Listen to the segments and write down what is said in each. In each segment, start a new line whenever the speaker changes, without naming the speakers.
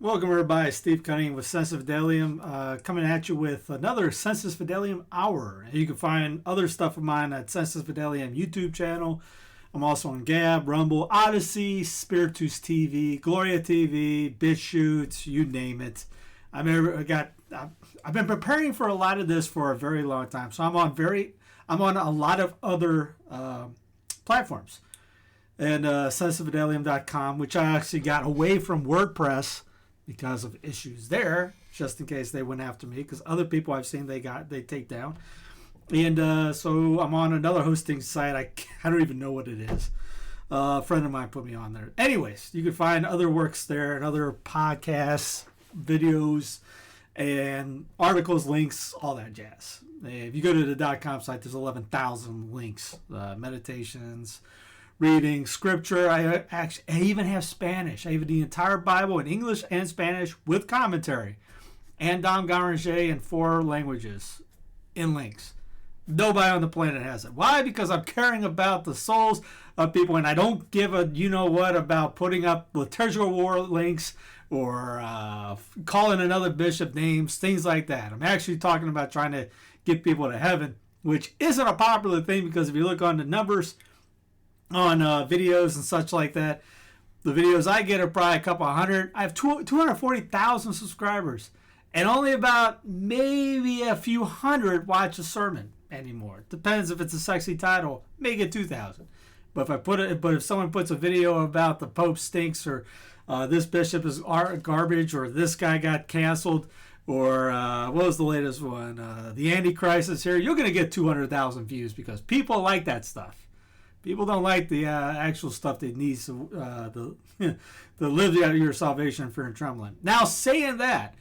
Welcome everybody, Steve Cunningham with Sensus Fidelium, coming at you with another Sensus Fidelium Hour. You can find other stuff of mine at Sensus Fidelium YouTube channel. I'm also on Gab, Rumble, Odyssey, Spiritus TV, Gloria TV, BitChute, you name it. I've been preparing for a lot of this for a very long time, so I'm on a lot of other platforms. And sensusfidelium.com, which I actually got away from WordPress because of issues there, just in case they went after me, because other people I've seen they take down. And so I'm on another hosting site. I don't even know what it is. A friend of mine put me on there. Anyways, you can find other works there and other podcasts, videos, and articles, links, all that jazz. If you go to the .com site, there's 11,000 links, meditations, reading, scripture. I even have Spanish. I have the entire Bible in English and Spanish with commentary, and Dom Garanger in 4 languages in links. Nobody on the planet has it. Why? Because I'm caring about the souls of people, and I don't give a you-know-what about putting up liturgical war links or calling another bishop names, things like that. I'm actually talking about trying to get people to heaven, which isn't a popular thing, because if you look on the numbers on videos and such like that, the videos I get are probably a couple hundred. I have 240,000 subscribers, and only about maybe a few hundred watch a sermon anymore. Depends if it's a sexy title, may get 2,000. But if someone puts a video about the Pope stinks, or this bishop is garbage, or this guy got canceled, or what was the latest one? The Antichrist is here. You're going to get 200,000 views, because people like that stuff. People don't like the actual stuff that needs to live out your salvation in fear and trembling. Now, saying that,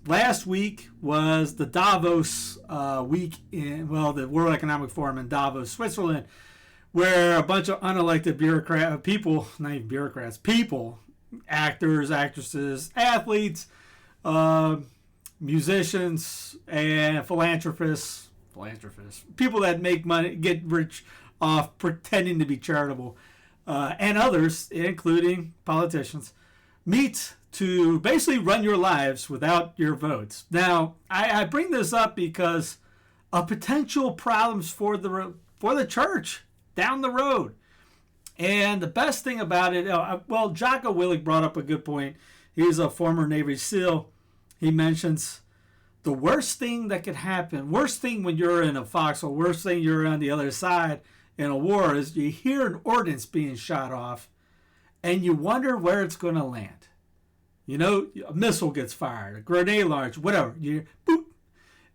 last week was the Davos week the World Economic Forum in Davos, Switzerland, where a bunch of unelected people, actors, actresses, athletes, musicians, and philanthropists, people that make money, get rich off pretending to be charitable, and others, including politicians, meet to basically run your lives without your votes. Now, I bring this up because of potential problems for the church down the road. And the best thing about it, Jocko Willink brought up a good point. He's a former Navy SEAL. He mentions the worst thing that could happen, worst thing when you're in a foxhole, worst thing you're on the other side in a war, is you hear an ordnance being shot off and you wonder where it's going to land. You know, a missile gets fired, a grenade launch, whatever. Boop,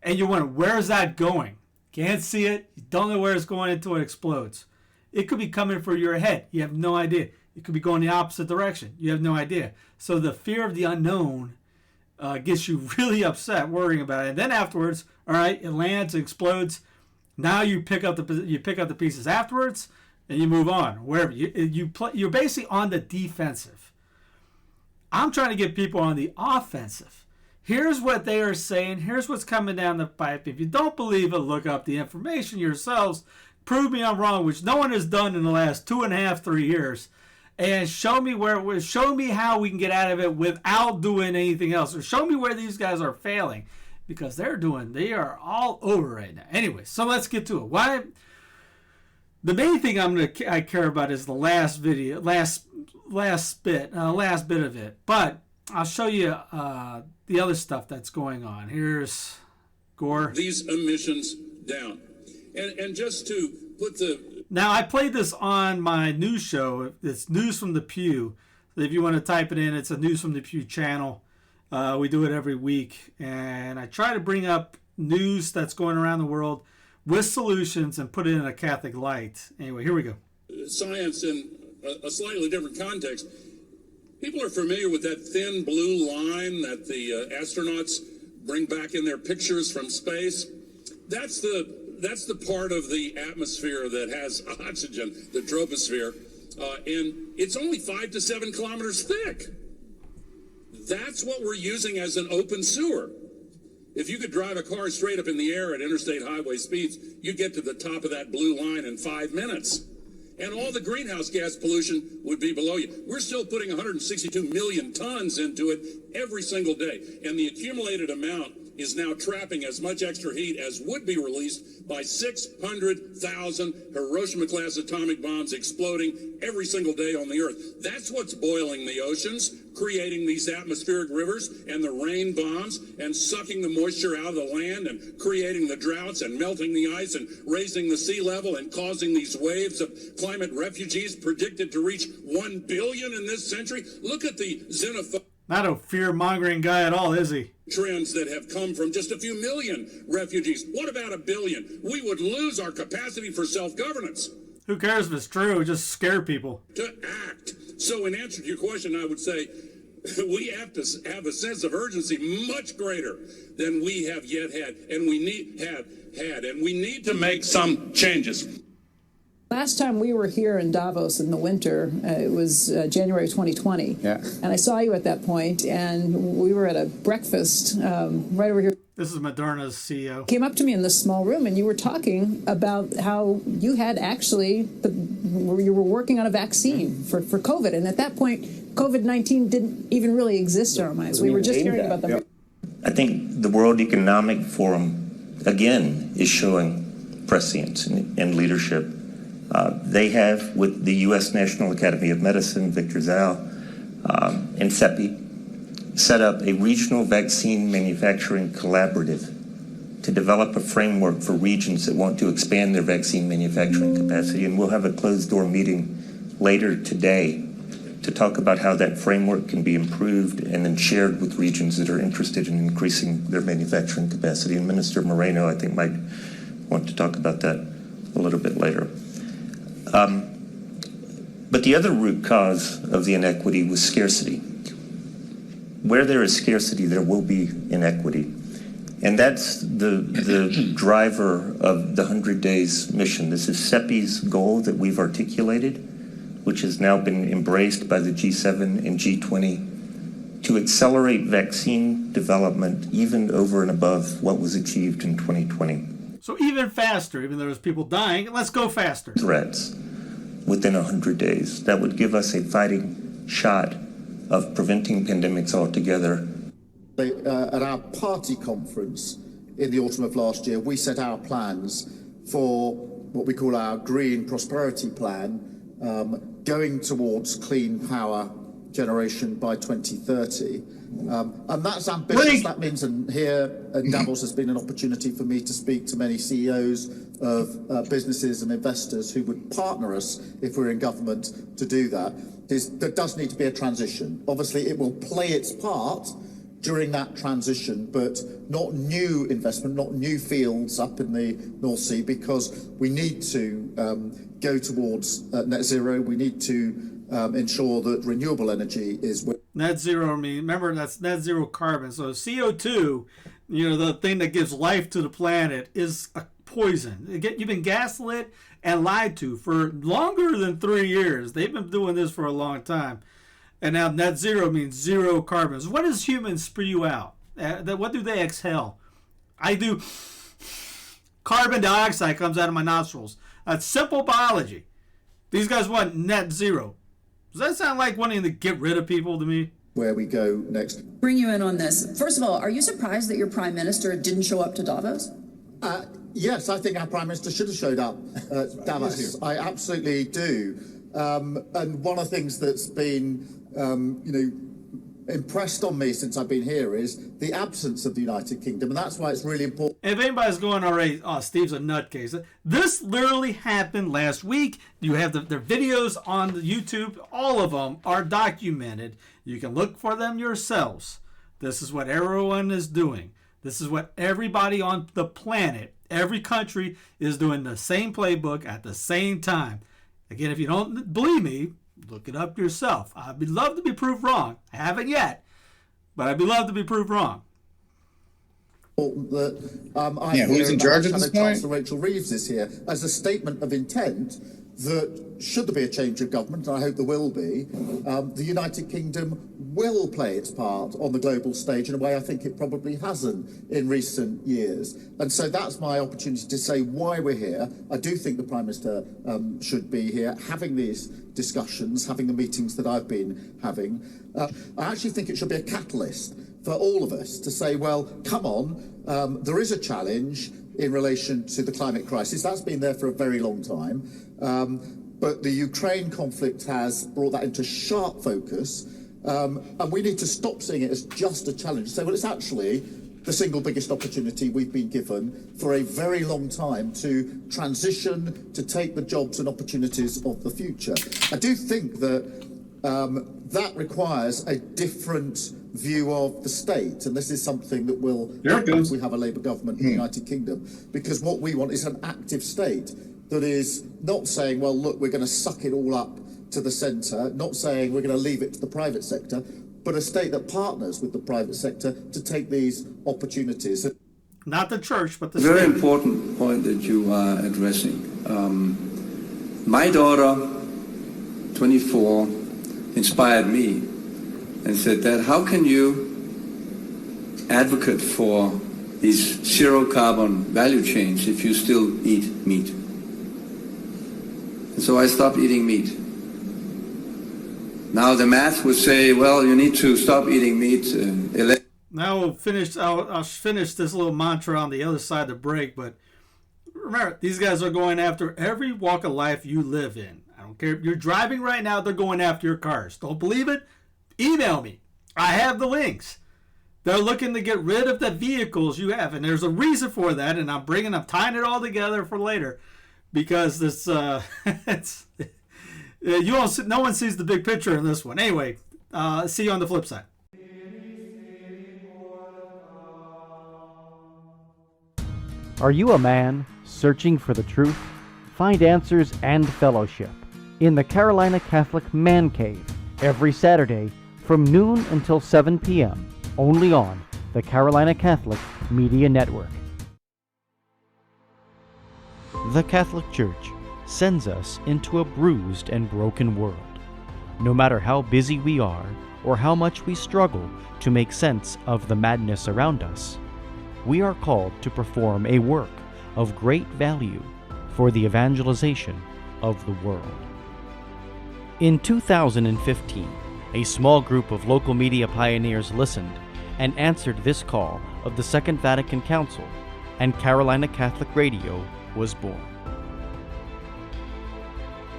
and you wonder, where's that going? Can't see it. You don't know where it's going until it explodes. It could be coming for your head. You have no idea. It could be going the opposite direction. You have no idea. So the fear of the unknown gets you really upset worrying about it. And then afterwards, all right, it lands, it explodes. Now you pick up the pieces afterwards, and you move on. Wherever you're basically on the defensive. I'm trying to get people on the offensive. Here's what they are saying. Here's what's coming down the pipe. If you don't believe it, look up the information yourselves. Prove me I'm wrong, which no one has done in the last 2.5, 3 years. And show me how we can get out of it without doing anything else. Or show me where these guys are failing. Because they are all over right now. Anyway, so let's get to it. Why? The main thing I care about is the last video, last bit of it. But I'll show you the other stuff that's going on. Here's Gore.
These emissions down, and just to put
Now, I played this on my news show. It's News from the Pew. If you want to type it in, it's a News from the Pew channel. We do it every week, and I try to bring up news that's going around the world with solutions and put it in a Catholic light. Anyway, here we go.
Science in a slightly different context. People are familiar with that thin blue line that the astronauts bring back in their pictures from space. That's the part of the atmosphere that has oxygen, the troposphere, and it's only 5 to 7 kilometers thick. That's what we're using as an open sewer. If you could drive a car straight up in the air at interstate highway speeds, you'd get to the top of that blue line in 5 minutes. and all the greenhouse gas pollution would be below you. We're still putting 162 million tons into it every single day, and the accumulated amount is now trapping as much extra heat as would be released by 600,000 Hiroshima-class atomic bombs exploding every single day on the Earth. That's what's boiling the oceans, creating these atmospheric rivers and the rain bombs, and sucking the moisture out of the land and creating the droughts and melting the ice and raising the sea level and causing these waves of climate refugees predicted to reach 1 billion in this century. Look at the xenophobic...
Not a fear-mongering guy at all, is he?
Trends that have come from just a few million refugees. What about 1 billion? We would lose our capacity for self-governance.
Who cares if it's true? Just scare people.
To act. So in answer to your question, I would say we have to have a sense of urgency much greater than we have yet had, and we need to make some changes.
Last time we were here in Davos in the winter, it was January 2020.
Yeah.
And I saw you at that point, and we were at a breakfast right over here.
This is Moderna's CEO.
Came up to me in this small room, and you were talking about how you had actually, you were working on a vaccine for COVID. And at that point, COVID-19 didn't even really exist in our minds. We were just hearing about them.
I think the World Economic Forum, again, is showing prescience and leadership. They have, with the U.S. National Academy of Medicine, Victor Zhao, and CEPI, set up a regional vaccine manufacturing collaborative to develop a framework for regions that want to expand their vaccine manufacturing capacity. And we'll have a closed-door meeting later today to talk about how that framework can be improved and then shared with regions that are interested in increasing their manufacturing capacity. And Minister Moreno, I think, might want to talk about that a little bit later. But the other root cause of the inequity was scarcity. Where there is scarcity, there will be inequity. And that's the driver of the 100 Days mission. This is CEPI's goal that we've articulated, which has now been embraced by the G7 and G20, to accelerate vaccine development even over and above what was achieved in 2020.
So even faster, even though there's people dying, let's go faster.
Threats within 100 days. That would give us a fighting shot of preventing pandemics altogether.
At our party conference in the autumn of last year, we set our plans for what we call our Green Prosperity Plan, going towards clean power generation by 2030. And that's ambitious. That means, and here in Davos has been an opportunity for me to speak to many CEOs of businesses and investors who would partner us if we're in government to do that. There does need to be a transition. Obviously, it will play its part during that transition, but not new investment, not new fields up in the North Sea, because we need to go towards net zero. We need to ensure that renewable energy is...
Net zero, I mean, remember, that's net zero carbon. So CO2, the thing that gives life to the planet, is a poison. You've been gaslit and lied to for longer than 3 years. They've been doing this for a long time. And now net zero means zero carbons. What does humans spew out? What do they exhale? I do. Carbon dioxide comes out of my nostrils. That's simple biology. These guys want net zero. Does that sound like wanting to get rid of people to me?
Where we go next.
Bring you in on this. First of all, are you surprised that your prime minister didn't show up to Davos?
Yes, I think our prime minister should have showed up at Davos. I absolutely do. And one of the things that's been, impressed on me since I've been here is the absence of the United Kingdom, and that's why it's really important.
If anybody's going already, Steve's a nutcase. This literally happened last week. You have their videos on the YouTube. All of them are documented. You can look for them yourselves. This is what everyone is doing. This is what everybody on the planet, every country, is doing the same playbook at the same time. Again, if you don't believe me, look it up yourself. I'd be love to be proved wrong. I haven't yet, but I'd be love to be proved wrong.
That
who's in charge at this point?
Chancellor Rachel Reeves is here as a statement of intent that should there be a change of government, and I hope there will be, the United Kingdom will play its part on the global stage in a way I think it probably hasn't in recent years. And so that's my opportunity to say why we're here. I do think the Prime Minister should be here, having these discussions, having the meetings that I've been having. I actually think it should be a catalyst for all of us to say, well, come on, there is a challenge in relation to the climate crisis. That's been there for a very long time. But the Ukraine conflict has brought that into sharp focus. And we need to stop seeing it as just a challenge. Say, well, it's actually the single biggest opportunity we've been given for a very long time to transition, to take the jobs and opportunities of the future. I do think that that requires a different view of the state, and this is something that will happen if we have a Labour government in the United Kingdom, because what we want is an active state that is not saying, well, look, we're going to suck it all up to the centre, not saying we're going to leave it to the private sector, but a state that partners with the private sector to take these opportunities.
Not the church, but the
Very
state.
important point that you are addressing. My daughter, 24, inspired me and said, Dad, how can you advocate for these zero carbon value chains if you still eat meat? And so I stopped eating meat. Now the math would say, well, you need to stop eating meat.
Now we'll finish. I'll finish this little mantra on the other side of the break. But remember, these guys are going after every walk of life you live in. I don't care if you're driving right now; they're going after your cars. Don't believe it? Email me. I have the links. They're looking to get rid of the vehicles you have, and there's a reason for that. And I'm tying it all together for later, because this it's. You don't see, no one sees the big picture in this one. Anyway, see you on the flip side.
Are you a man searching for the truth? Find answers and fellowship in the Carolina Catholic Man Cave every Saturday from noon until 7 p.m. only on the Carolina Catholic Media Network. The Catholic Church sends us into a bruised and broken world. No matter how busy we are or how much we struggle to make sense of the madness around us, we are called to perform a work of great value for the evangelization of the world. In 2015, a small group of local media pioneers listened and answered this call of the Second Vatican Council, and Carolina Catholic Radio was born.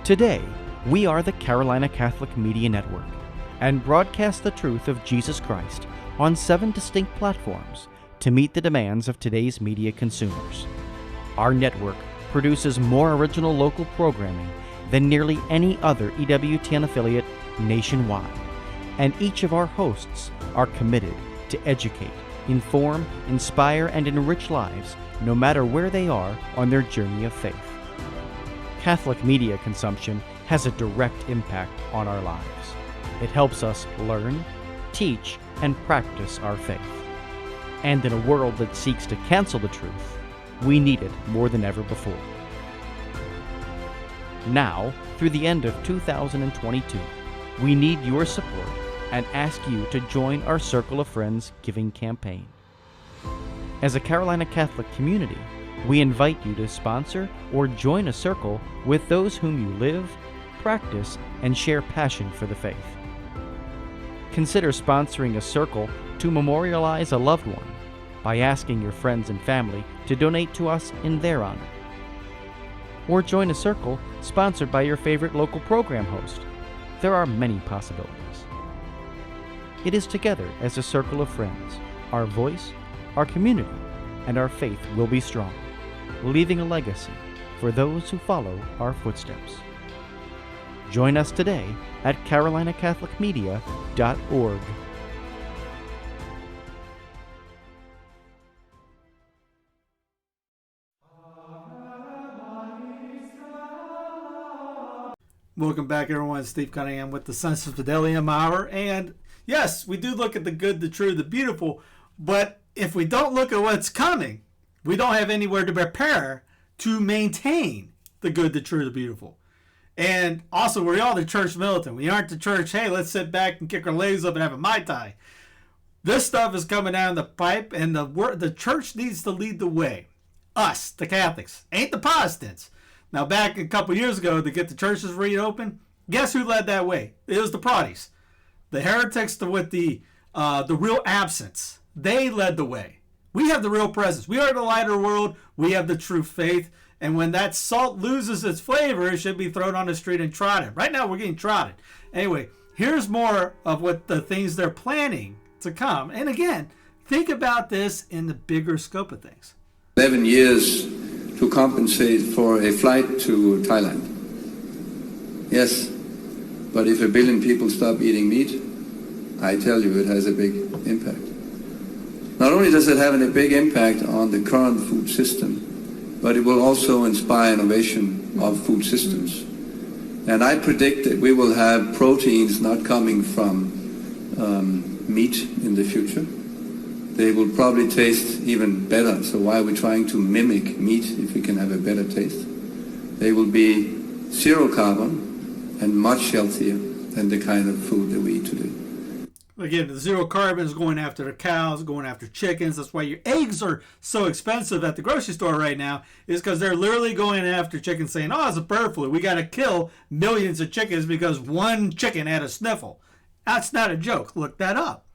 Today, we are the Carolina Catholic Media Network and broadcast the truth of Jesus Christ on 7 distinct platforms to meet the demands of today's media consumers. Our network produces more original local programming than nearly any other EWTN affiliate nationwide, and each of our hosts are committed to educate, inform, inspire, and enrich lives no matter where they are on their journey of faith. Catholic media consumption has a direct impact on our lives. It helps us learn, teach, and practice our faith. And in a world that seeks to cancel the truth, we need it more than ever before. Now, through the end of 2022, we need your support and ask you to join our Circle of Friends giving campaign. As a Carolina Catholic community, we invite you to sponsor or join a circle with those whom you live, practice, and share passion for the faith. Consider sponsoring a circle to memorialize a loved one by asking your friends and family to donate to us in their honor. Or join a circle sponsored by your favorite local program host. There are many possibilities. It is together as a circle of friends, our voice, our community, and our faith will be strong, leaving a legacy for those who follow our footsteps. Join us today at carolinacatholicmedia.org.
Welcome back, everyone. Steve Cunningham with the Sensus Fidelium Hour. And yes, we do look at the good, the true, the beautiful. But if we don't look at what's coming, we don't have anywhere to prepare to maintain the good, the true, the beautiful. And also, we're all the church militant. We aren't the church, hey, let's sit back and kick our legs up and have a Mai Tai. This stuff is coming down the pipe, and the church needs to lead the way. Us, the Catholics, ain't the Protestants. Now, back a couple years ago, to get the churches reopened, guess who led that way? It was the Proddies. The heretics with the real absence. They led the way. We have the real presence. We are the light of the world. We have the true faith. And when that salt loses its flavor, it should be thrown on the street and trodden. Right now, we're getting trodden. Anyway, here's more of what the things they're planning to come. And again, think about this in the bigger scope of things.
11 years to compensate for a flight to Thailand. Yes, but if 1 billion people stop eating meat, I tell you it has a big impact. Not only does it have a big impact on the current food system, but it will also inspire innovation of food systems. And I predict that we will have proteins not coming from meat in the future. They will probably taste even better. So why are we trying to mimic meat if we can have a better taste? They will be zero carbon and much healthier than the kind of food that we eat today.
Again, the zero carbon is going after the cows, going after chickens. That's why your eggs are so expensive at the grocery store right now, is because they're literally going after chickens saying, oh, it's a bird flu. We got to kill millions of chickens because one chicken had a sniffle. That's not a joke. Look that up.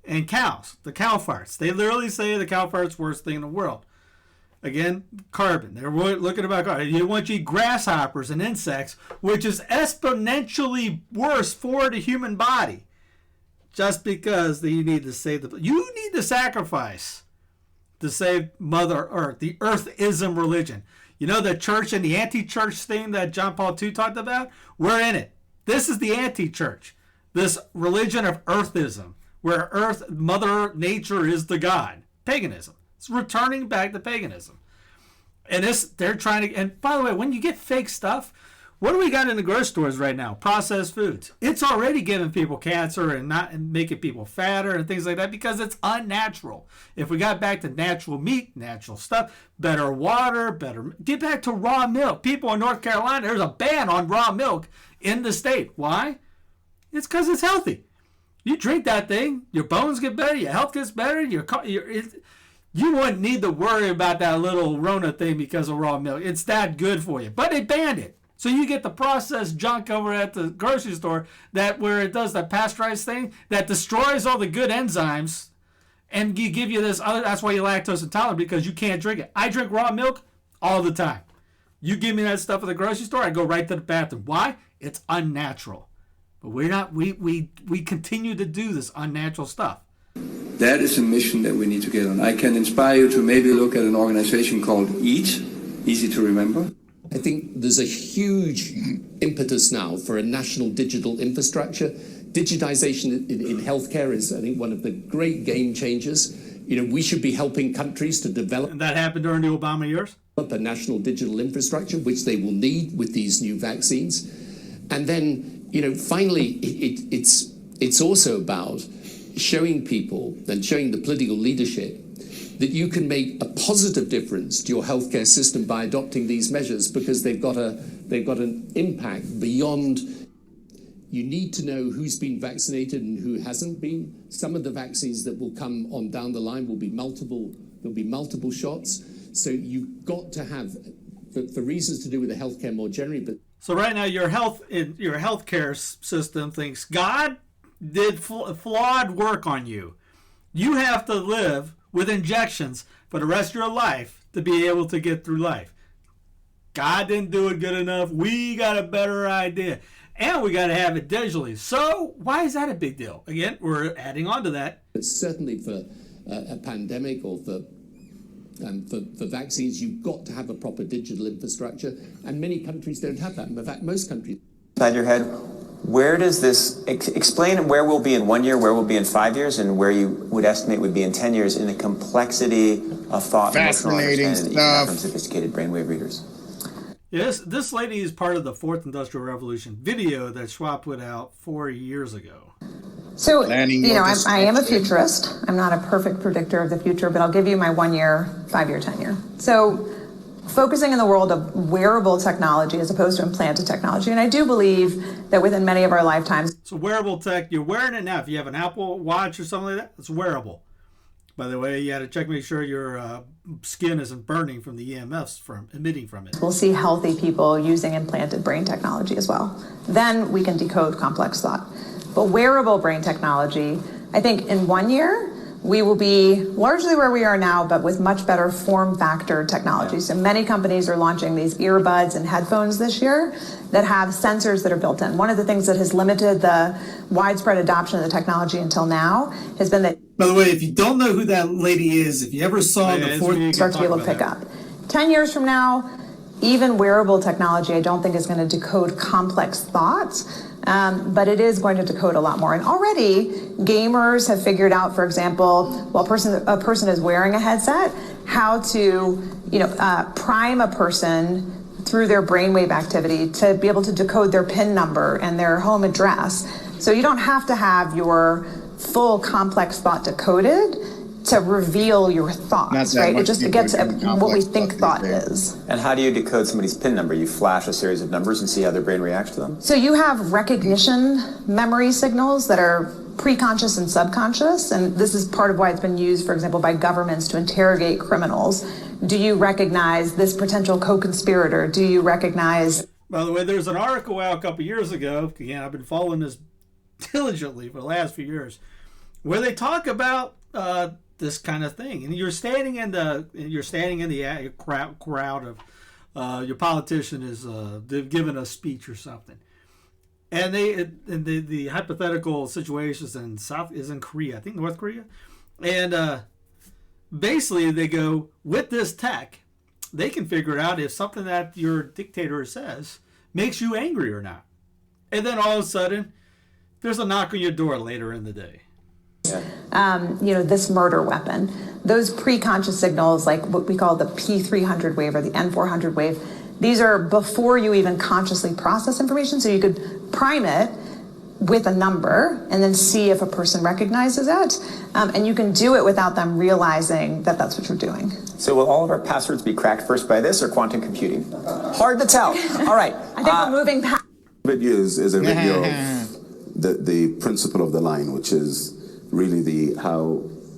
And cows, the cow farts. They literally say the cow fart's the worst thing in the world. Again, carbon. They're looking about carbon. You want to eat grasshoppers and insects, which is exponentially worse for the human body. Just because you need to save you need to sacrifice to save Mother Earth, the Earthism religion. You know the church and the anti-church thing that John Paul II talked about? We're in it. This is the anti-church. This religion of Earthism, where Earth, Mother Nature is the God. Paganism. It's returning back to paganism. And they're trying to, and by the way, when you get fake stuff, what do we got in the grocery stores right now? Processed foods. It's already giving people cancer and making people fatter and things like that because it's unnatural. If we got back to natural meat, natural stuff, better water, get back to raw milk. People in North Carolina, there's a ban on raw milk in the state. Why? It's because it's healthy. You drink that thing, your bones get better, your health gets better, you wouldn't need to worry about that little Rona thing because of raw milk. It's that good for you. But they banned it. So you get the processed junk over at the grocery store where it does that pasteurized thing that destroys all the good enzymes and give you this other. That's why you're lactose intolerant, because you can't drink it. I drink raw milk all the time. You give me that stuff at the grocery store, I go right to the bathroom. Why? It's unnatural. But we're not. We continue to do this unnatural stuff.
That is a mission that we need to get on. I can inspire you to maybe look at an organization called EAT, easy to remember.
I think there's a huge impetus now for a national digital infrastructure. Digitization in healthcare is, I think, one of the great game changers. You know, we should be helping countries to develop.
And that happened during the Obama years?
A national digital infrastructure, which they will need with these new vaccines. And then, you know, finally, it's also about showing people and showing the political leadership that you can make a positive difference to your healthcare system by adopting these measures, because they've got an impact beyond. You need to know who's been vaccinated and who hasn't been. Some of the vaccines that will come on down the line will be multiple. There'll be multiple shots. So you've got to have, for reasons to do with the healthcare more generally. But
so right now, your healthcare system thinks God did flawed work on you. You have to live with injections for the rest of your life to be able to get through life. God didn't do it good enough. We got a better idea. And we got to have it digitally. So why is that a big deal? Again, we're adding on to that.
But certainly for a pandemic or for vaccines, you've got to have a proper digital infrastructure. And many countries don't have that. In fact, most countries.
Inside your head, where does this, explain where we'll be in 1 year, where we'll be in 5 years, and where you would estimate would be in 10 years in the complexity of thought,
fascinating stuff,
from sophisticated brainwave readers.
Yes, this lady is part of the Fourth Industrial Revolution video that Schwab put out 4 years ago.
So, you know, I am a futurist. I'm not a perfect predictor of the future, but I'll give you my 1 year, 5 year, 10 year. So focusing in the world of wearable technology as opposed to implanted technology. And I do believe that within many of our lifetimes.
So wearable tech, you're wearing it now. If you have an Apple Watch or something like that, it's wearable. By the way, you got to make sure your skin isn't burning from the EMFs from emitting from it.
We'll see healthy people using implanted brain technology as well. Then we can decode complex thought. But wearable brain technology, I think in 1 year, we will be largely where we are now, but with much better form factor technology. So many companies are launching these earbuds and headphones this year that have sensors that are built in. One of the things that has limited the widespread adoption of the technology until now has been that.
By the way, if you don't know who that lady is, if you ever saw the fourth,
starts to be able to pick up. 10 years from now, even wearable technology, I don't think is going to decode complex thoughts. But it is going to decode a lot more. And already, gamers have figured out, for example, while a person is wearing a headset, how to, prime a person through their brainwave activity to be able to decode their PIN number and their home address. So you don't have to have your full complex thought decoded to reveal your thoughts, right? It gets at what we think thought is.
And how do you decode somebody's PIN number? You flash a series of numbers and see how their brain reacts to them?
So you have recognition memory signals that are pre-conscious and subconscious, and this is part of why it's been used, for example, by governments to interrogate criminals. Do you recognize this potential co-conspirator? Do you recognize...
By the way, there's an article out a couple years ago, again, I've been following this diligently for the last few years, where they talk about this kind of thing, and you're standing in the crowd of your politician is they've given a speech or something, and the hypothetical situations in Korea, I think North Korea, and basically they go, with this tech, they can figure out if something that your dictator says makes you angry or not, and then all of a sudden there's a knock on your door later in the day.
This murder weapon, those pre-conscious signals, like what we call the P300 wave or the N400 wave, these are before you even consciously process information. So you could prime it with a number and then see if a person recognizes it. And you can do it without them realizing that that's what you're doing.
So will all of our passwords be cracked first by this or quantum computing? Hard to tell. All right.
I think we're moving past.
Video is a video of the principle of the line, which is really the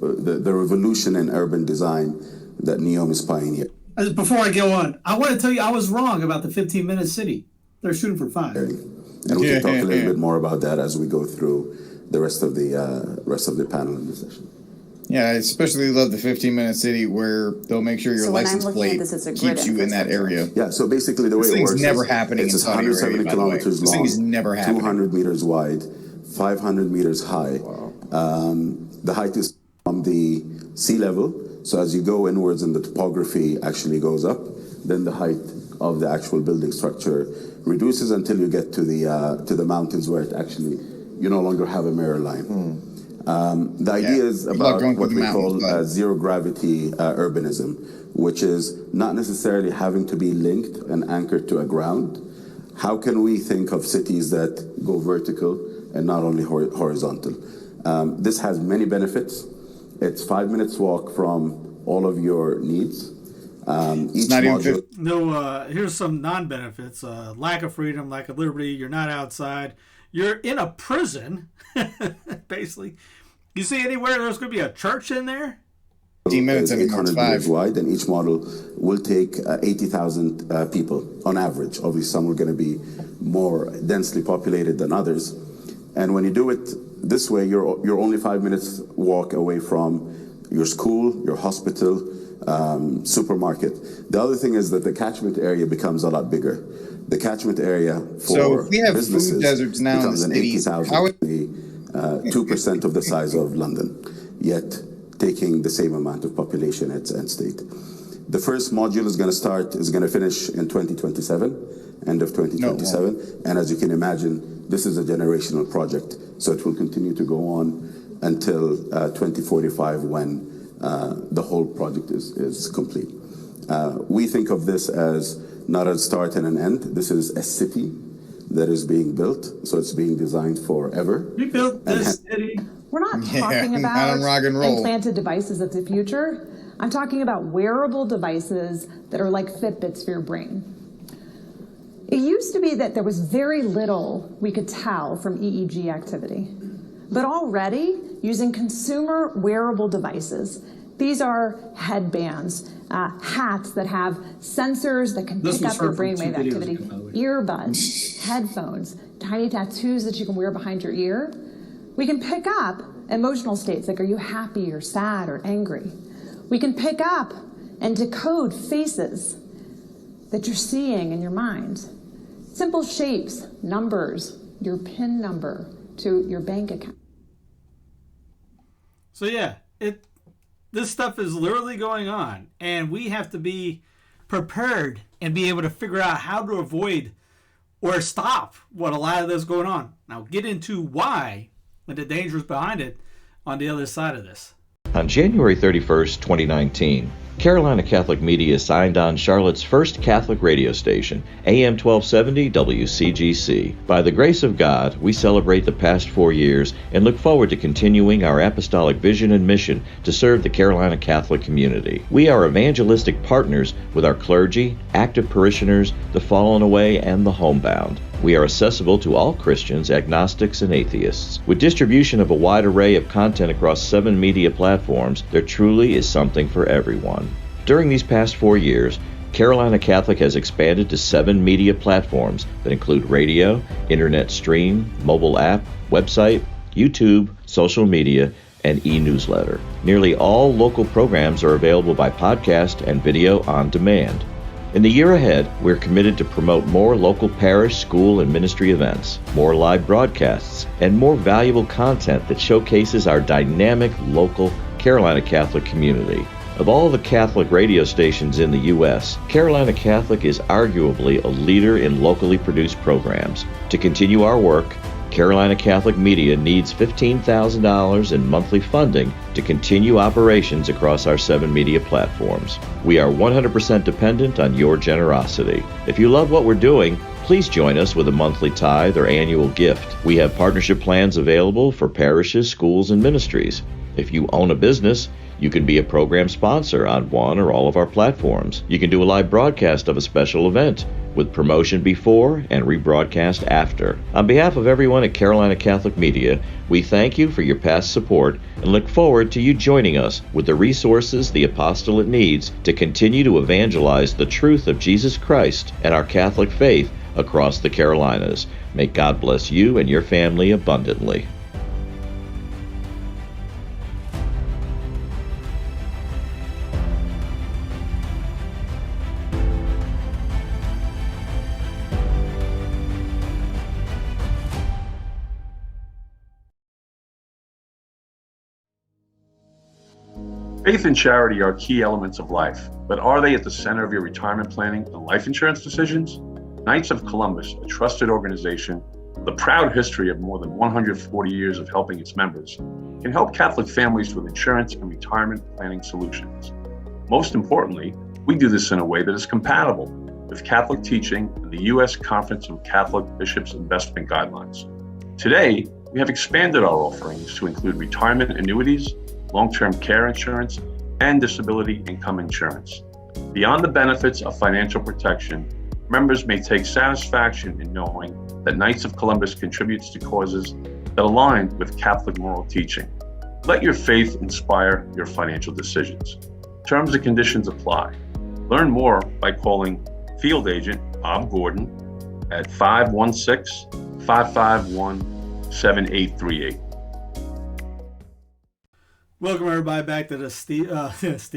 revolution in urban design that NEOM is pioneering.
Before I go on, I want to tell you I was wrong about the 15-minute city. They're shooting for 5.
And we can talk a little bit more about that as we go through the rest of the panel in this session.
Yeah, I especially love the 15-minute city where they'll make sure your license plate keeps you in that area.
Yeah, so basically the way it works
never happening in Saudi Arabia,
170 kilometers long,
this thing is never happening.
200 meters wide, 500 meters high. The height is from the sea level, so as you go inwards and the topography actually goes up, then the height of the actual building structure reduces until you get to the mountains where it actually, you no longer have a mirror line. The idea is about what we call zero gravity urbanism, which is not necessarily having to be linked and anchored to a ground. How can we think of cities that go vertical and not only horizontal? This has many benefits. It's 5 minutes walk from all of your needs.
Here's some non-benefits. Lack of freedom, lack of liberty. You're not outside. You're in a prison, basically. You see anywhere there's going to be a church in there?
15 minutes and
800 meters wide, and each model will take 80,000 people on average. Obviously, some are going to be more densely populated than others. And when you do it this way, you're only 5 minutes walk away from your school, your hospital, supermarket. The other thing is that the catchment area becomes a lot bigger. The catchment area for
we have
businesses
food deserts now
becomes
in
an 80,000, 2% of the size of London, yet taking the same amount of population at state. The first module is going to finish in 2027, end of 2027, and as you can imagine, this is a generational project, so it will continue to go on until 2045 when the whole project is complete. We think of this as not a start and an end. This is a city that is being built, so it's being designed forever.
We built this city.
We're not talking about implanted devices of the future.
I'm talking about wearable devices that are like Fitbits for your brain. It used to be that there was very little we could tell from EEG activity. But already, using consumer wearable devices, these are headbands, hats that have sensors that can pick up your brainwave activity, earbuds, headphones, tiny tattoos that you can wear behind your ear. We can pick up emotional states like, are you happy or sad or angry? We can pick up and decode faces that you're seeing in your mind. Simple shapes, numbers, your PIN number to your bank account.
So yeah, this stuff is literally going on, and we have to be prepared and be able to figure out how to avoid or stop what a lot of this is going on. Now get into why and the dangers behind it on the other side of this.
On January 31st, 2019, Carolina Catholic Media signed on Charlotte's first Catholic radio station, AM 1270 WCGC. By the grace of God, we celebrate the past 4 years and look forward to continuing our apostolic vision and mission to serve the Carolina Catholic community. We are evangelistic partners with our clergy, active parishioners, the fallen away, and the homebound. We are accessible to all Christians, agnostics, and atheists. With distribution of a wide array of content across 7 media platforms, there truly is something for everyone. During these past 4 years, Carolina Catholic has expanded to 7 media platforms that include radio, internet stream, mobile app, website, YouTube, social media, and e-newsletter. Nearly all local programs are available by podcast and video on demand. In the year ahead, we're committed to promote more local parish, school, and ministry events, more live broadcasts, and more valuable content that showcases our dynamic local Carolina Catholic community. Of all the Catholic radio stations in the U.S., Carolina Catholic is arguably a leader in locally produced programs. To continue our work, Carolina Catholic Media needs $15,000 in monthly funding to continue operations across our 7 media platforms. We are 100% dependent on your generosity. If you love what we're doing, please join us with a monthly tithe or annual gift. We have partnership plans available for parishes, schools, and ministries. If you own a business, you can be a program sponsor on one or all of our platforms. You can do a live broadcast of a special event with promotion before and rebroadcast after. On behalf of everyone at Carolina Catholic Media, we thank you for your past support and look forward to you joining us with the resources the apostolate needs to continue to evangelize the truth of Jesus Christ and our Catholic faith across the Carolinas. May God bless you and your family abundantly.
Faith and charity are key elements of life, but are they at the center of your retirement planning and life insurance decisions? Knights of Columbus, a trusted organization with a proud history of more than 140 years of helping its members, can help Catholic families with insurance and retirement planning solutions. Most importantly, we do this in a way that is compatible with Catholic teaching and the U.S. Conference of Catholic Bishops' investment guidelines. Today, we have expanded our offerings to include retirement annuities, long-term care insurance, and disability income insurance. Beyond the benefits of financial protection, members may take satisfaction in knowing that Knights of Columbus contributes to causes that align with Catholic moral teaching. Let your faith inspire your financial decisions. Terms and conditions apply. Learn more by calling Field Agent Bob Gordon at 516-551-7838.
Welcome everybody back to the Steve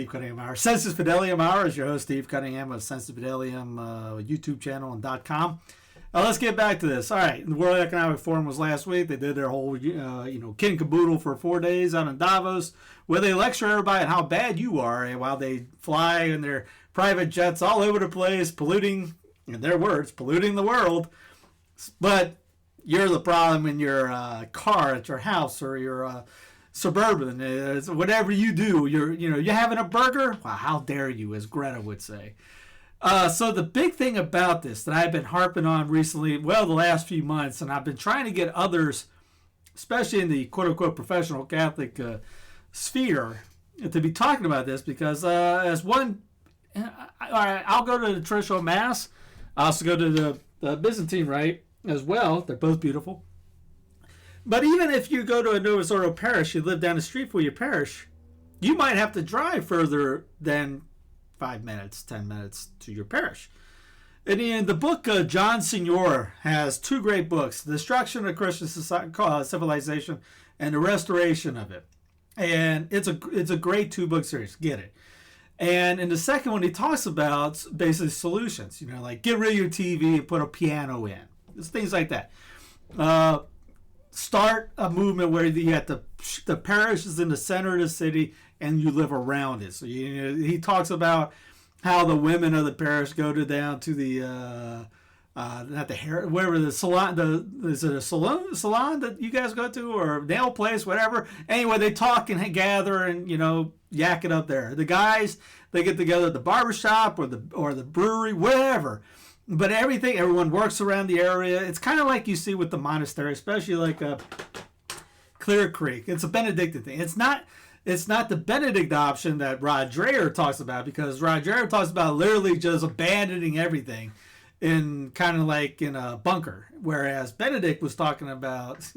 Cunningham Hour. Sensus Fidelium Hour is your host Steve Cunningham of Sensus Fidelium YouTube channel and .com. Let's get back to this. All right, the World Economic Forum was last week. They did their whole kit and caboodle for 4 days out in Davos, where they lecture everybody on how bad you are while they fly in their private jets all over the place, polluting, in their words, polluting the world. But you're the problem in your car at your house or your Suburban, whatever you do, you're having a burger. Wow, how dare you, as Greta would say. So the big thing about this that I've been harping on recently, the last few months, and I've been trying to get others, especially in the quote-unquote professional Catholic sphere, to be talking about this because as one, I'll go to the traditional mass. I also go to the Byzantine rite as well. They're both beautiful. But even if you go to a Novus Ordo parish, you live down the street from your parish, you might have to drive further than 5 minutes, 10 minutes to your parish. And in the book, John Signor has two great books, The Destruction of Christian Civilization and The Restoration of It. And it's a great two-book series. Get it. And in the second one, he talks about basically solutions, like get rid of your TV and put a piano in. It's things like that. Start a movement where you got the parish is in the center of the city and you live around it. So he talks about how the women of the parish go down to the not the hair, wherever the salon, is it a salon that you guys go to, or nail place, whatever. Anyway, they talk and gather and yak it up there. The guys, they get together at the barbershop or the brewery, whatever. But everyone works around the area. It's kind of like you see with the monastery, especially like Clear Creek. It's a Benedictine thing. It's not the Benedict option that Rod Dreher talks about, because Rod Dreher talks about literally just abandoning everything in kind of like in a bunker, whereas Benedict was talking about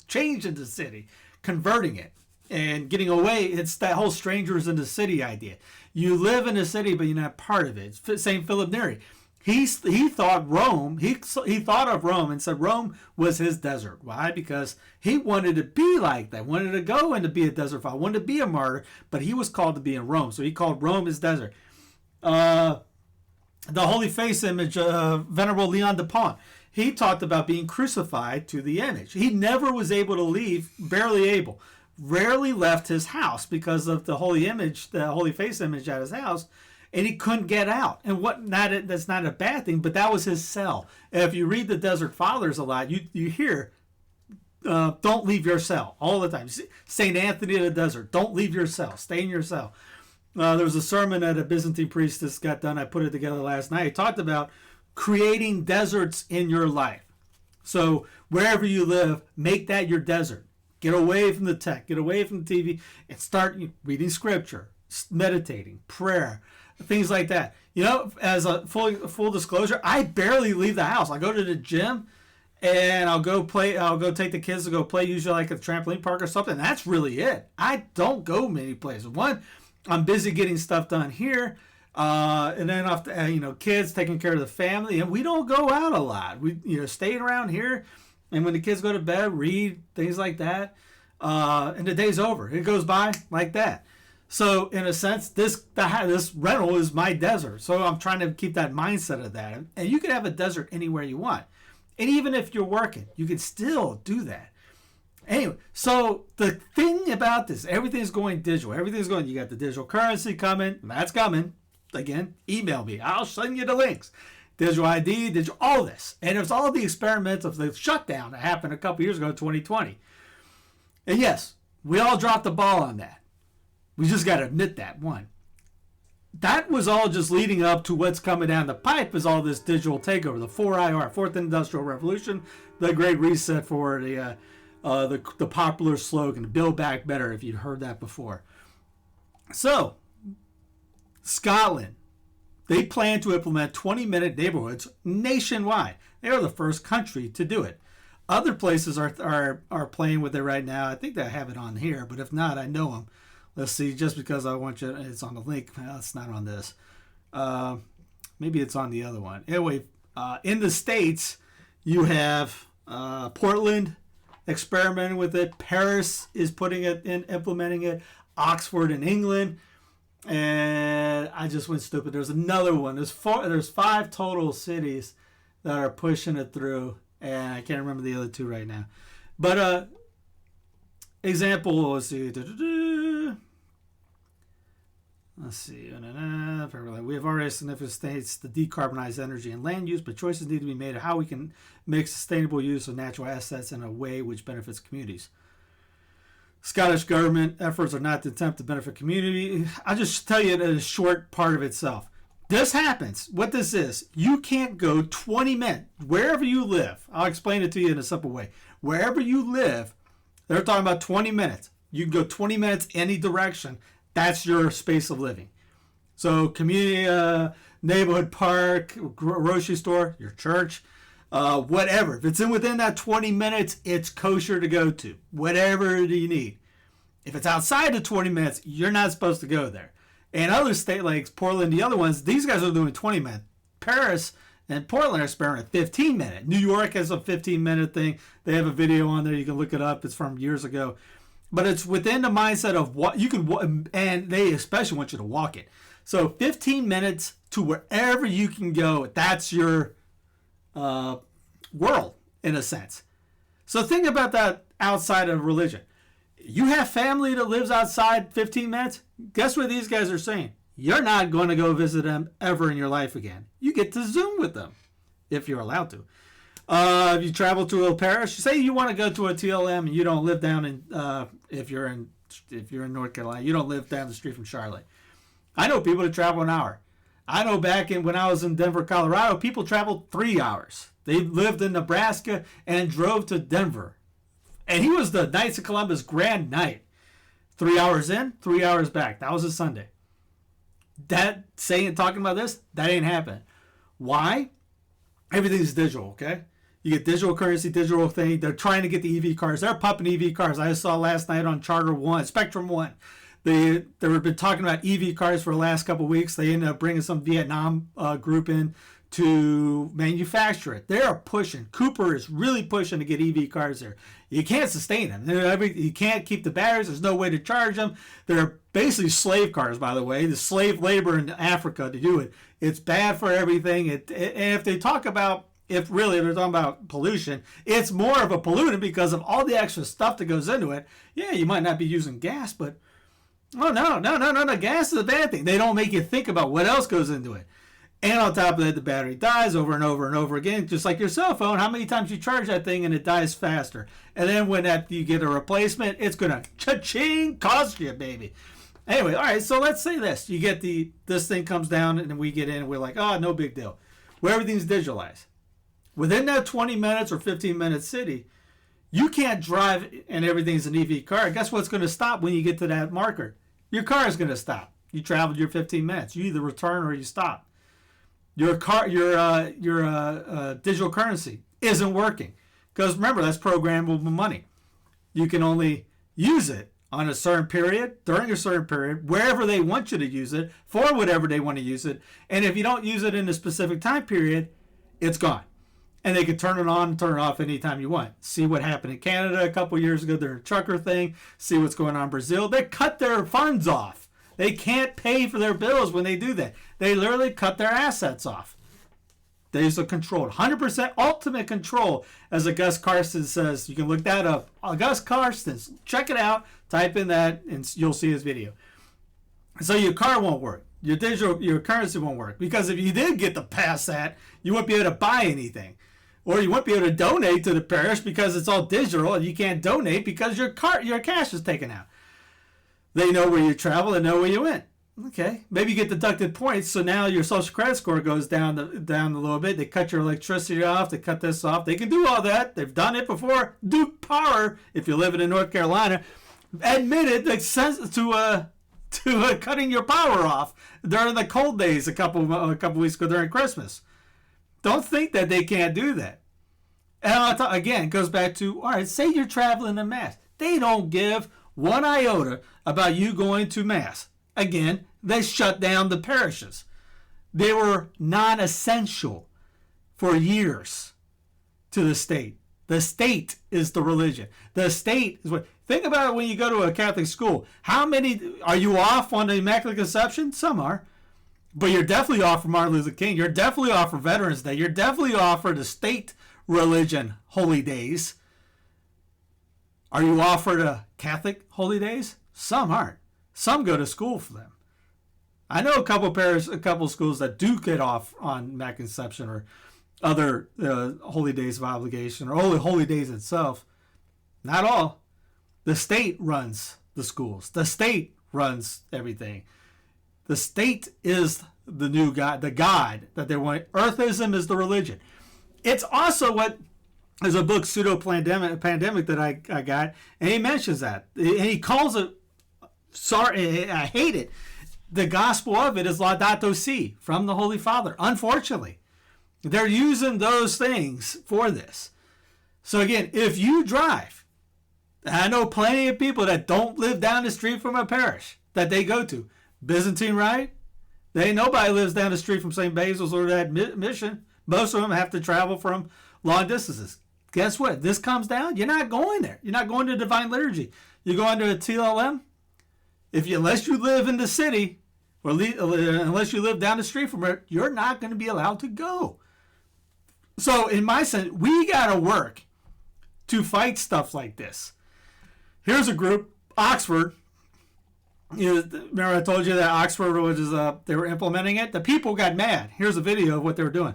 changing the city, converting it, and getting away. It's that whole strangers in the city idea. You live in the city, but you're not part of it. St. Philip Neri. He thought Rome, he thought of Rome and said Rome was his desert. Why? Because he wanted to be like that, wanted to go and to be a desert father, wanted to be a martyr, but he was called to be in Rome. So he called Rome his desert. The Holy Face image of Venerable Leon de Pont, he talked about being crucified to the image. He never was able to leave, barely able, rarely left his house because of the holy image, the Holy Face image at his house. And he couldn't get out. And that's not a bad thing, but that was his cell. And if you read the Desert Fathers a lot, you hear, don't leave your cell all the time. St. Anthony of the Desert, don't leave your cell. Stay in your cell. There was a sermon that a Byzantine priestess got done. I put it together last night. He talked about creating deserts in your life. So wherever you live, make that your desert. Get away from the tech. Get away from the TV and start reading scripture, meditating, prayer, things like that. As a full disclosure, I barely leave the house. I go to the gym and I'll go take the kids to go play, usually like a trampoline park or something. That's really it. I don't go many places. One, I'm busy getting stuff done here. And then after, kids, taking care of the family, and we don't go out a lot. We, staying around here. And when the kids go to bed, read, things like that. And the day's over. It goes by like that. So in a sense, this rental is my desert. So I'm trying to keep that mindset of that. And you can have a desert anywhere you want. And even if you're working, you can still do that. Anyway, so the thing about this, everything's going digital. You got the digital currency coming. That's coming. Again, email me. I'll send you the links. Digital ID, all this. And it was all the experiments of the shutdown that happened a couple years ago in 2020. And yes, we all dropped the ball on that. We just got to admit that, one. That was all just leading up to what's coming down the pipe is all this digital takeover, the 4IR, Fourth Industrial Revolution, the Great Reset for the popular slogan, Build Back Better, if you'd heard that before. So, Scotland, they plan to implement 20-minute neighborhoods nationwide. They are the first country to do it. Other places are playing with it right now. I think they have it on here, but if not, I know them. Let's see, just because I want you, it's on the link. Well, it's not on this. Maybe it's on the other one. Anyway, in the States, you have Portland experimenting with it. Paris is putting it in, implementing it. Oxford in England. And I just went stupid. There's another one. There's 5 total cities that are pushing it through. And I can't remember the other 2 right now. But example, let's see. We have already significant states to decarbonize energy and land use, but choices need to be made of how we can make sustainable use of natural assets in a way which benefits communities. Scottish government efforts are not to attempt to benefit community. I'll just tell you a short part of itself. This happens. What this is, you can't go 20 minutes wherever you live. I'll explain it to you in a simple way. Wherever you live, they're talking about 20 minutes. You can go 20 minutes any direction. That's your space of living. So community, neighborhood park, grocery store, your church, whatever. If it's within that 20 minutes, it's kosher to go to. Whatever you need. If it's outside the 20 minutes, you're not supposed to go there. And other states like Portland, the other ones, these guys are doing 20 minutes. Paris and Portland are sparing a 15 minute. New York has a 15-minute thing. They have a video on there. You can look it up. It's from years ago. But it's within the mindset of what you can, and they especially want you to walk it. So 15 minutes to wherever you can go. That's your world, in a sense. So think about that outside of religion. You have family that lives outside 15 minutes. Guess what these guys are saying? You're not going to go visit them ever in your life again. You get to Zoom with them, if you're allowed to. If you travel to a parish, say you want to go to a TLM and you don't live down in, if you're in North Carolina, you don't live down the street from Charlotte. I know people that travel an hour. I know when I was in Denver, Colorado, people traveled 3 hours. They lived in Nebraska and drove to Denver. And he was the Knights of Columbus Grand Knight. 3 hours in, 3 hours back. That was a Sunday. Talking about this, that ain't happening. Why? Everything's digital, okay? You get digital currency, digital thing. They're trying to get the EV cars. They're pumping EV cars. I saw last night on Spectrum 1. They've been talking about EV cars for the last couple of weeks. They ended up bringing some Vietnam group in to manufacture it. They are pushing. Cooper is really pushing to get EV cars there. You can't sustain them. You can't keep the batteries. There's no way to charge them. They're basically slave cars, by the way. The slave labor in Africa to do it. It's bad for everything. And if they talk about, if they're talking about pollution, it's more of a pollutant because of all the extra stuff that goes into it. Yeah, you might not be using gas, but no. Gas is a bad thing. They don't make you think about what else goes into it. And on top of that, the battery dies over and over and over again, just like your cell phone. How many times you charge that thing and it dies faster? And then when you get a replacement, it's going to cha-ching cost you, baby. Anyway, all right, so let's say this. You get this thing comes down and we get in and we're like, oh, no big deal. Where everything's digitalized. Within that 20 minutes or 15-minute city, you can't drive and everything's an EV car. Guess what's going to stop when you get to that marker? Your car is going to stop. You traveled your 15 minutes. You either return or you stop. Your digital currency isn't working because remember that's programmable money. You can only use it on a certain period, during a certain period, wherever they want you to use it, for whatever they want to use it. And if you don't use it in a specific time period, it's gone. And they can turn it on and turn it off anytime you want. See what happened in Canada a couple years ago, their trucker thing. See what's going on in Brazil. They cut their funds off. They can't pay for their bills when they do that. They literally cut their assets off. There's a control, 100% ultimate control, as August Carstens says. You can look that up. August Carstens, check it out. Type in that, and you'll see his video. So your car won't work. Your currency won't work because if you did get to pass that, you won't be able to buy anything, or you won't be able to donate to the parish because it's all digital, and you can't donate because your cash is taken out. They know where you travel and know where you went. Okay, maybe you get deducted points, so now your social credit score goes down a little bit. They cut your electricity off. They cut this off. They can do all that. They've done it before. Duke Power, if you're living in North Carolina, admitted to cutting your power off during the cold days a couple weeks ago during Christmas. Don't think that they can't do that. And again, it goes back to, all right, say you're traveling to Mass. They don't give one iota about you going to Mass. Again, they shut down the parishes. They were non-essential for years to the state. The state is the religion. The state is what. Think about it when you go to a Catholic school. How many are you off on the Immaculate Conception? Some are. But you're definitely off for Martin Luther King. You're definitely off for Veterans Day. You're definitely off for the state religion holy days. Are you off for the Catholic holy days? Some aren't. Some go to school for them. I know a couple schools that do get off on Immaculate Conception or other holy days of obligation or only holy days itself. Not all. The state runs the schools. The state runs everything. The state is the new God, the God that they want. Earthism is the religion. It's also what, there's a book, Pseudo Pandemic, that I got, and he mentions that. And he calls it sorry, I hate it. The gospel of it is Laudato Si, from the Holy Father. Unfortunately, they're using those things for this. So again, if you drive, I know plenty of people that don't live down the street from a parish that they go to. Byzantine Rite, nobody lives down the street from St. Basil's or that mission. Most of them have to travel from long distances. Guess what? This comes down, you're not going there. You're not going to Divine Liturgy. You're going to a TLM. Unless you live in the city, or unless you live down the street from it, you're not going to be allowed to go. So in my sense, we got to work to fight stuff like this. Here's a group, Oxford. Remember I told you that Oxford was they were implementing it? The people got mad. Here's a video of what they were doing.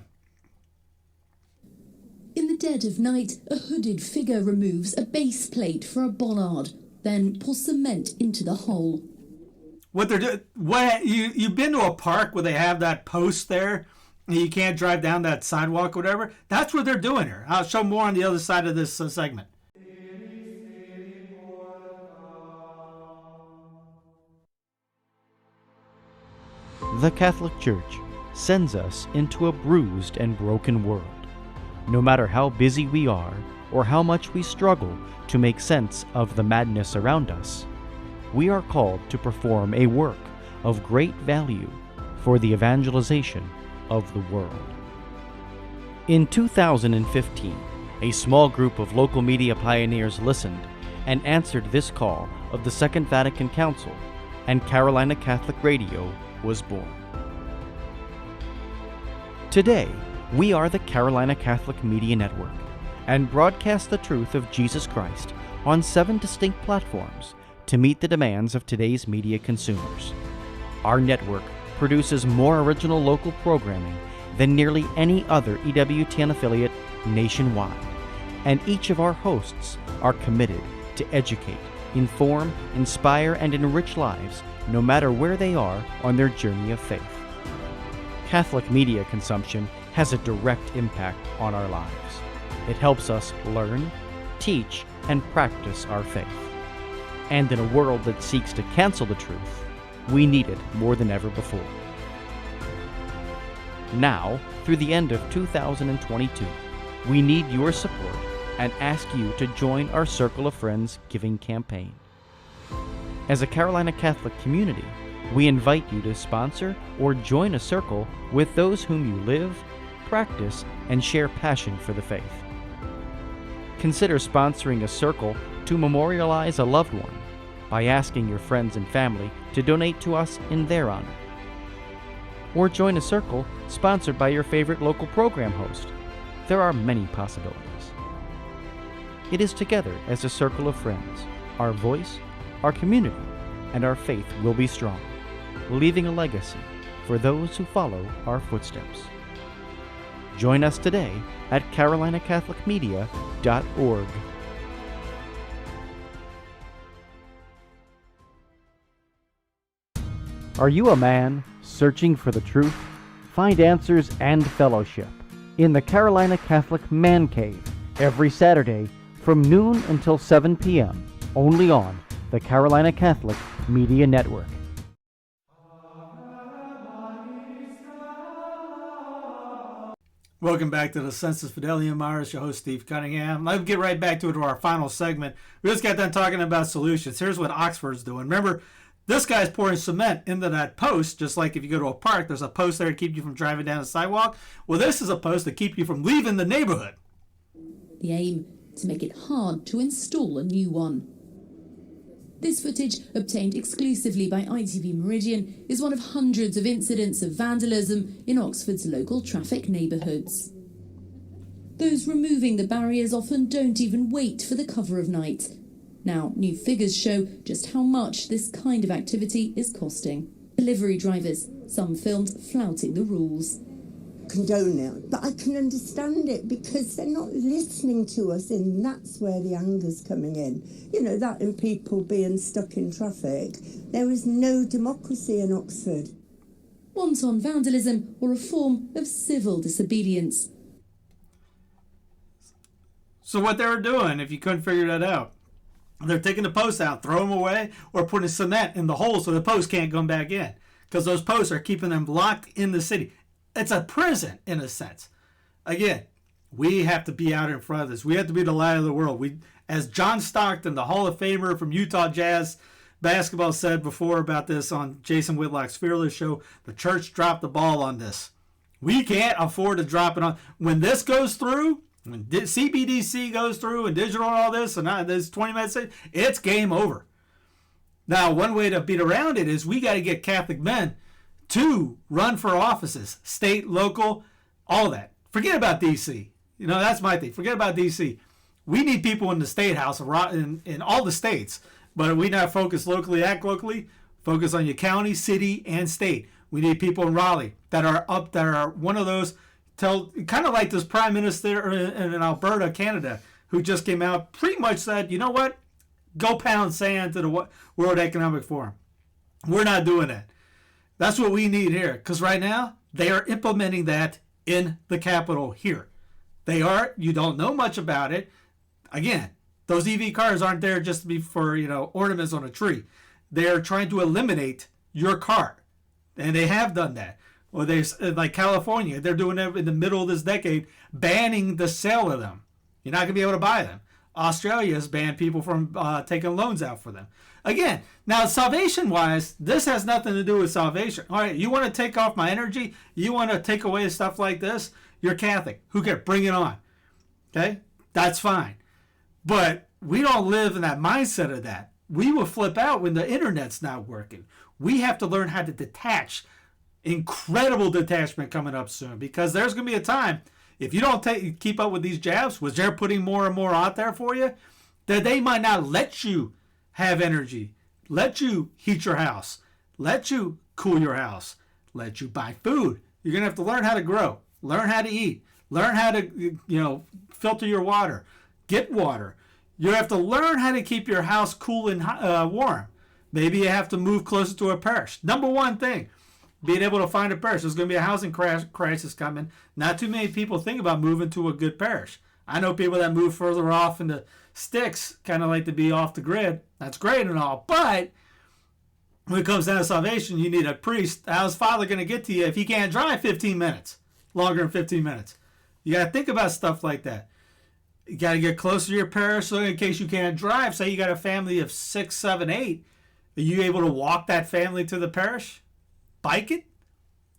In the dead of night, a hooded figure removes a base plate for a bollard, then pours cement into the hole.
What they're doing? You've been to a park where they have that post there, and you can't drive down that sidewalk or whatever? That's what they're doing here. I'll show more on the other side of this segment.
The Catholic Church sends us into a bruised and broken world. No matter how busy we are or how much we struggle to make sense of the madness around us, we are called to perform a work of great value for the evangelization of the world. In 2015, a small group of local media pioneers listened and answered this call of the Second Vatican Council, and Carolina Catholic Radio was born. Today, we are the Carolina Catholic Media Network and broadcast the truth of Jesus Christ on 7 distinct platforms to meet the demands of today's media consumers. Our network produces more original local programming than nearly any other EWTN affiliate nationwide, and each of our hosts are committed to educate, inform, inspire, and enrich lives no matter where they are on their journey of faith. Catholic media consumption has a direct impact on our lives. It helps us learn, teach, and practice our faith. And in a world that seeks to cancel the truth, we need it more than ever before. Now, through the end of 2022, we need your support and ask you to join our Circle of Friends giving campaign. As a Carolina Catholic community, we invite you to sponsor or join a circle with those whom you live, practice, and share passion for the faith. Consider sponsoring a circle to memorialize a loved one by asking your friends and family to donate to us in their honor. Or join a circle sponsored by your favorite local program host. There are many possibilities. It is together as a circle of friends, our voice, our community, and our faith will be strong, leaving a legacy for those who follow our footsteps. Join us today at carolinacatholicmedia.org. Are you a man searching for the truth? Find answers and fellowship in the Carolina Catholic Man Cave every Saturday from noon until 7 p.m. only on the Carolina Catholic Media Network.
Welcome back to the Sensus Fidelium. I'm your host, Steve Cunningham. Let's get right back to it, to our final segment. We just got done talking about solutions. Here's what Oxford's doing. Remember, this guy's pouring cement into that post, just like if you go to a park, there's a post there to keep you from driving down the sidewalk. Well, this is a post to keep you from leaving the neighborhood.
The aim, to make it hard to install a new one. This footage, obtained exclusively by ITV Meridian, is one of hundreds of incidents of vandalism in Oxford's local traffic neighbourhoods. Those removing the barriers often don't even wait for the cover of night. Now, new figures show just how much this kind of activity is costing. Delivery drivers, some filmed flouting the rules.
Condone it, but I can understand it because they're not listening to us, and that's where the anger's coming in. You know, that and people being stuck in traffic. There is no democracy in Oxford.
Wanton vandalism or a form of civil disobedience.
So what they were doing, if you couldn't figure that out, They're taking the posts out, throw them away, or putting cement in the hole so the posts can't come back in, because those posts are keeping them locked in the city. It's a prison in a sense. Again, we have to be out in front of this. We have to be the light of the world. We, as John Stockton, the Hall of Famer from Utah Jazz basketball, said before about this on Jason Whitlock's Fearless show, the church dropped the ball on this. We can't afford to drop it on. When this goes through, when CBDC goes through and digital and all this, and this 20 minutes, it's game over. Now, one way to beat around it is we got to get Catholic men to run for offices, state, local, all that. Forget about D.C. You know, that's my thing. Forget about D.C. We need people in the state house in all the states, but we not focus locally, act locally. Focus on your county, city, and state. We need people in Raleigh that are one of those. Kind of like this prime minister in Alberta, Canada, who just came out, pretty much said, you know what? Go pound sand to the World Economic Forum. We're not doing that. That's what we need here, because right now they are implementing that in the Capitol here. They are. You don't know much about it. Again, those EV cars aren't there just to be for, ornaments on a tree. They are trying to eliminate your car, and they have done that. Or like California, they're doing it in the middle of this decade, banning the sale of them. You're not going to be able to buy them. Australia has banned people from taking loans out for them. Again, now salvation-wise, this has nothing to do with salvation. All right, you want to take off my energy? You want to take away stuff like this? You're Catholic. Who cares? Bring it on. Okay? That's fine. But we don't live in that mindset of that. We will flip out when the internet's not working. We have to learn how to detach. Incredible detachment coming up soon, because there's going to be a time, if you don't keep up with these jabs, which they're putting more and more out there for you, that they might not let you have energy, let you heat your house, let you cool your house, let you buy food. You're going to have to learn how to grow, learn how to eat, learn how to filter your water, get water. You have to learn how to keep your house cool and warm. Maybe you have to move closer to a parish. Number one thing, being able to find a parish. There's going to be a housing crisis coming. Not too many people think about moving to a good parish. I know people that move further off into sticks, kind of like to be off the grid. That's great and all, but when it comes down to salvation, you need a priest. How's Father going to get to you if he can't drive 15 minutes, longer than 15 minutes? You got to think about stuff like that. You got to get closer to your parish, so in case you can't drive, say you got a family of 6, 7, 8, are you able to walk that family to the parish? Bike it?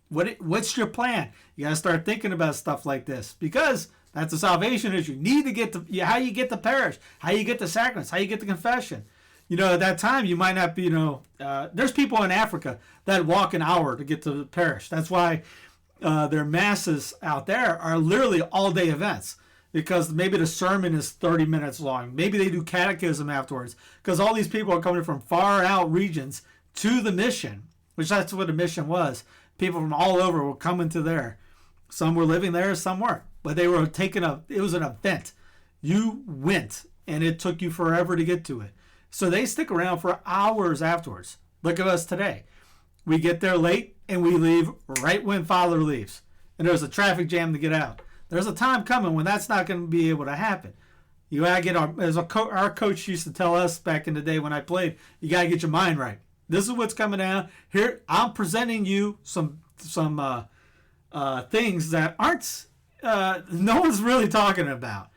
What's your plan? You got to start thinking about stuff like this, because that's a salvation issue. You need to get how you get the parish, how you get the sacraments, how you get the confession. At that time, you might not be, there's people in Africa that walk an hour to get to the parish. That's why their masses out there are literally all-day events, because maybe the sermon is 30 minutes long. Maybe they do catechism afterwards, because all these people are coming from far out regions to the mission, which that's what the mission was. People from all over were coming to there. Some were living there, some weren't. But they were it was an event. You went, and it took you forever to get to it. So they stick around for hours afterwards. Look at us today. We get there late, and we leave right when Father leaves. And there's a traffic jam to get out. There's a time coming when that's not going to be able to happen. You got to get our coach used to tell us back in the day when I played, you got to get your mind right. This is what's coming down here. I'm presenting you some things that aren't no one's really talking about,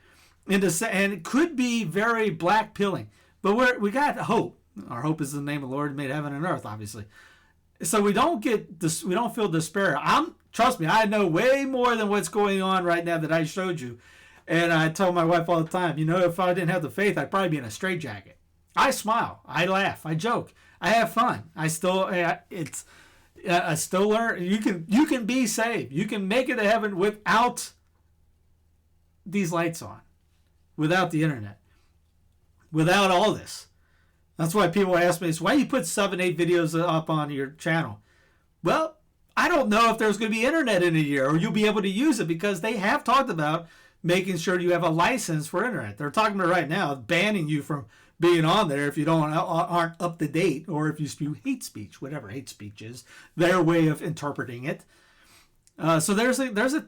and it could be very black pilling. But we got hope. Our hope is the name of the Lord made heaven and earth, obviously. So we don't feel despair. Trust me, I know way more than what's going on right now that I showed you. And I tell my wife all the time, if I didn't have the faith, I'd probably be in a straitjacket. I smile, I laugh, I joke. I have fun. I still learn. You can be saved. You can make it to heaven without these lights on, without the internet, without all this. That's why people ask me, so why do you put 7, 8 videos up on your channel? Well, I don't know if there's going to be internet in a year, or you'll be able to use it, because they have talked about making sure you have a license for internet. They're talking about right now banning you from being on there if you aren't up to date, or if you spew hate speech, whatever hate speech is, their way of interpreting it. So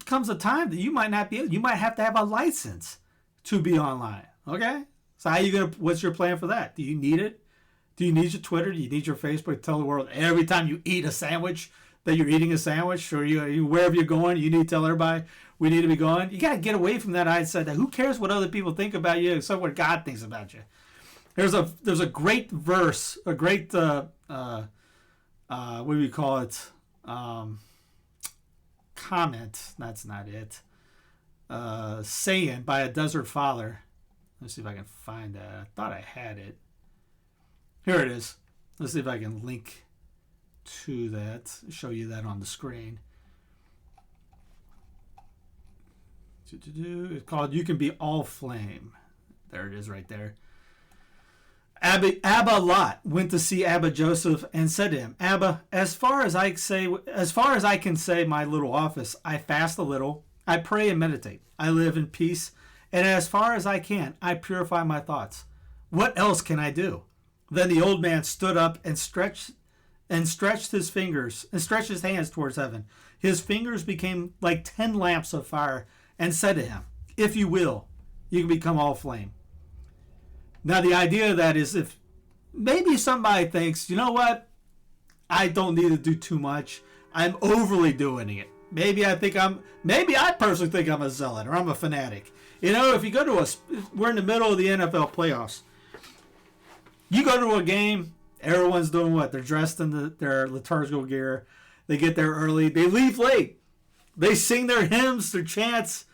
comes a time that you might not be able, you might have to have a license to be online. Okay, So what's your plan for that? Do you need it? Do you need your Twitter? Do you need your Facebook to tell the world every time you eat a sandwich that you're eating a sandwich? Or you wherever you're going, you need to tell everybody we need to be going? You got to get away from that mindset that who cares what other people think about you except what God thinks about you. There's a great verse, a great, what do we call it? Comment. That's not it. Saying by a desert father. Let's see if I can find that. I thought I had it. Here it is. Let's see if I can link to that. Show you that on the screen. It's called "You Can Be All Flame." There it is, right there. Abba Lot went to see Abba Joseph and said to him, "Abba, as far as I can say my little office, I fast a little, I pray and meditate, I live in peace, and as far as I can, I purify my thoughts. What else can I do?" Then the old man stood up and stretched his fingers and stretched his hands towards heaven. His fingers became like 10 lamps of fire, and said to him, "If you will, you can become all flame." Now the idea of that is, if maybe somebody thinks, you know what, I don't need to do too much, I'm overly doing it. Maybe I personally think I'm a zealot or I'm a fanatic. You know, if you go to we're in the middle of the NFL playoffs. You go to a game, everyone's doing what? They're dressed in their liturgical gear. They get there early. They leave late. They sing their hymns, their chants.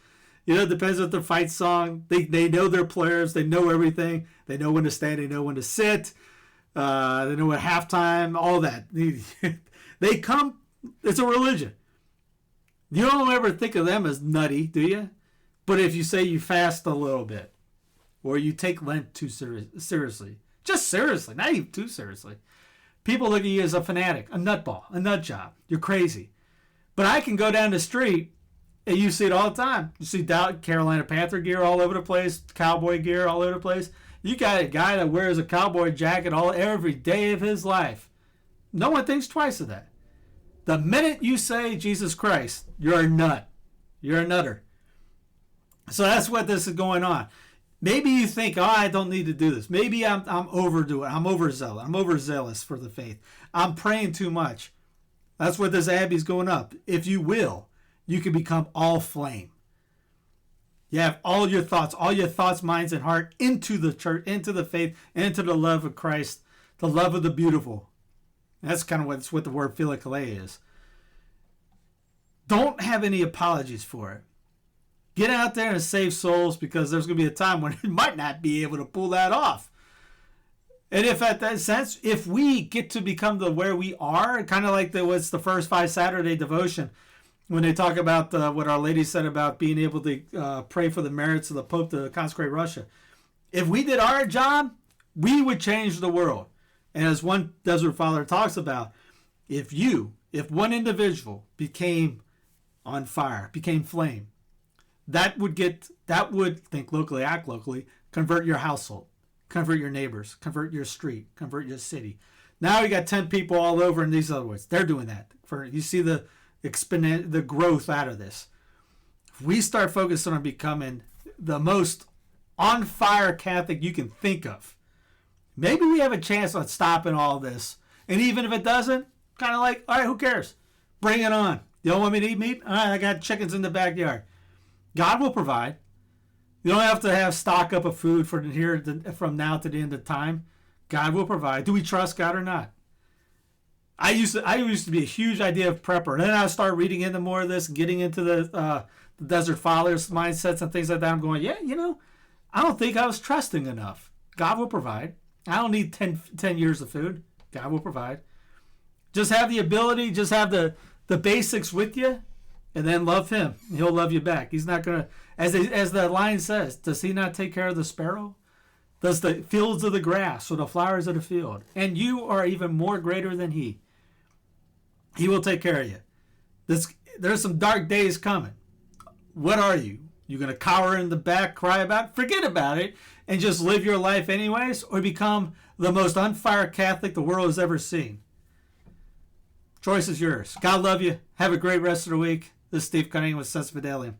You know, it depends on their fight song. They know their players. They know everything. They know when to stand. They know when to sit. They know at halftime, all that. They come. It's a religion. You don't ever think of them as nutty, do you? But if you say you fast a little bit, or you take Lent too seriously, just seriously, not even too seriously, people look at you as a fanatic, a nutball, a nut job. You're crazy. But I can go down the street, and you see it all the time. You see Carolina Panther gear all over the place, cowboy gear all over the place. You got a guy that wears a cowboy jacket every day of his life. No one thinks twice of that. The minute you say Jesus Christ, you're a nut. You're a nutter. So that's what this is going on. Maybe you think, I don't need to do this. Maybe I'm overdoing it. I'm overzealous. I'm overzealous for the faith. I'm praying too much. That's what this Abbey's going up. If you will, you can become all flame. You have all your thoughts, minds, and heart into the church, into the faith, into the love of Christ, the love of the beautiful. That's kind of what the word philikale is. Don't have any apologies for it. Get out there and save souls, because there's going to be a time when it might not be able to pull that off. And if at that sense, if we get to become where we are, kind of like what's the first 5 Saturday devotion, when they talk about what Our Lady said about being able to pray for the merits of the Pope to consecrate Russia. If we did our job, we would change the world. And as one Desert Father talks about, if one individual became on fire, became flame, that would think locally, act locally, convert your household, convert your neighbors, convert your street, convert your city. Now you got 10 people all over in these other words. They're doing that. You see the growth out of this. If we start focusing on becoming the most on fire Catholic you can think of, maybe we have a chance on stopping all this. And even if it doesn't, kind of like, all right, who cares? Bring it on. You don't want me to eat meat? All right, I got chickens in the backyard. God will provide. You don't have to have stock up of food from now to the end of time. God will provide. Do we trust God or not? I used to be a huge idea of prepper, and then I start reading into more of this, getting into the Desert Fathers mindsets and things like that. I'm going, I don't think I was trusting enough. God will provide. I don't need 10 years of food. God will provide. Just have the ability, just have the basics with you, and then love Him. He'll love you back. He's not going to, as the line says, does He not take care of the sparrow? Does the fields of the grass or the flowers of the field? And you are even more greater than He. He will take care of you. There's some dark days coming. What are you? You going to cower in the back, cry about it? Forget about it, and just live your life anyways? Or become the most on fire Catholic the world has ever seen? Choice is yours. God love you. Have a great rest of the week. This is Steve Cunningham with Sensus Fidelium.